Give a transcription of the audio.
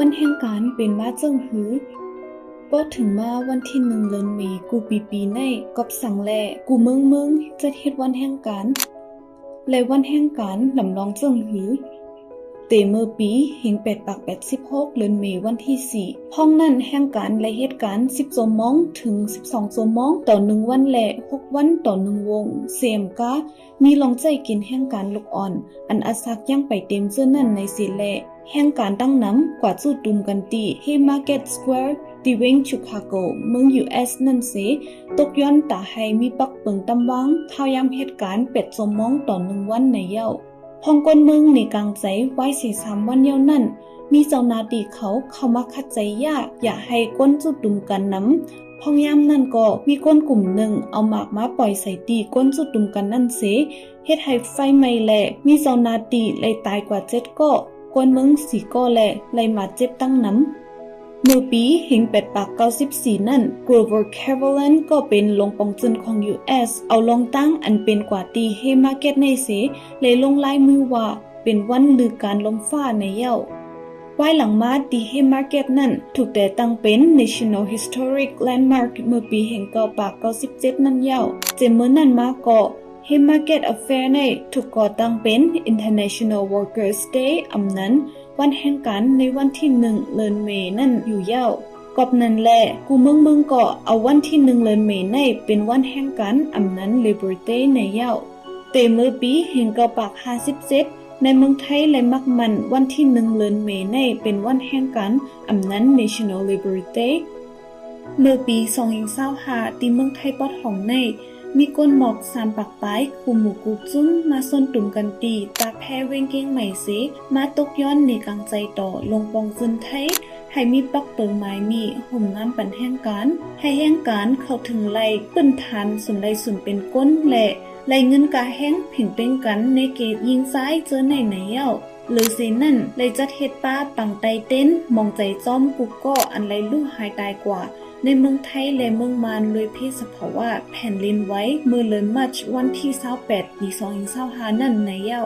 วันแห่งการเป็นมาเจิ้งหือก็ถึงมาวันที่1เดือนเมษกูปีในกอบสั่งแลกูเมืองจะเฮ็ดวันแห่งการและวันแห่งการลำลองเจิ้งหือเตเมื่อปีเฮง8/86เดือนเมษวันที่4ห้องนั้นแห่งการและเหตุการณ์10 ชั่วโมงถึง12 ชั่วโมงต่อ1วันและ6วันต่อ1วงเซมกามีลองใจกินแห่งการลูกอ่อนอันอาซักยังไปเต็มเสื้อนั่นในสิแลแห่งการตั้งน้ำกว่าจู่ตุมกันตีเฮมาร์เก็ตสแควร์ที่เวงชิคาโกเมือง US นั่นเสตกย้อนตาให้มีปักเปิงตำวังข่าวยามเหตุการณ์8 ชั่วโมงต่อ1วันในเย้าพองกนเมืองในกลางใจไว้43วันเย้านั่นมีเจ้าหน้าที่เขาเข้ามาคัดใจยากอย่าให้ก้นจู่ตุมกันน้ำพองยามนั่นก็มีก้นกลุ่มหนึ่งเอาหมากมาปล่อยใส่ตีก้นจู่ตุมกันนั่นเสเฮ็ดให้ไฟไหม้แลมีเจ้าหน้าที่เลยตายกว่า7ก็กวนเมือง4ก็แลเลยมาเจ็บตั้งน้ำเมื่อปีเฮง8/94นั่น Grover Cleveland ก็เป็นลงปองจุนของ US เอาลองตั้งอันเป็นกว่าตีเฮมาร์เก็ตในเสเลยลงลายมือว่าเป็นวันลือการลมฟ้าในเย้าไว้หลังมาตีเฮมาร์เก็ตนั่นถูกแต่ตั้งเป็น National Historic Landmark เมื่อปีเฮง9/97นั่นเย้าเจเมื่อนั้นมาก็Haymarket Affair ในถูกก่อตั้งเป็น International Workers' Day อำนั้นวันแห่งการในวันที่1เดือนเมษนั่นอยู่ยาวกอบนั้นแลกูเมืองก็เอาวันที่1เดือนเมษในเป็นวันแห่งการอำนั้น Liberty ในยาวแต่เมื่อปีเฮง9/57ในเมืองไทยและมักมันวันที่1เดือนเมษในเป็นวันแห่งการอำนั้น National Liberty เมื่อปี2025ที่เมืองไทยปอดของในมีก้นหมอก3 ปักปลายคุมหมู่กูจุ้นมาส้นตุ่มกันตีตาแพ้เวงเก้งใหม่เสมาตกย้อนในกลางใจต่อลงปองจุนไทยให้มีปักเปิงไม้มีห่มน้ำปันแห่งการให้แห่งการเข้าถึงไหลปื้นทานสุนไหลสุนเป็นก้นและไหลเงินกาแห้งผิงเป็นกันในเกตยิงซ้ายเจอไหนเย้าหรือเสนั่นเลยจัดเฮ็ดป้าปังไตเต้นมองใจจ้อมกุกก็อันไหลลูกหายตายกว่าในเมืองไทยและเมืองมานเลยเพศสภาวะแผ่นดินไหวเมื่อเดือนมัชวันที่28ปี2025นั่นในเย้า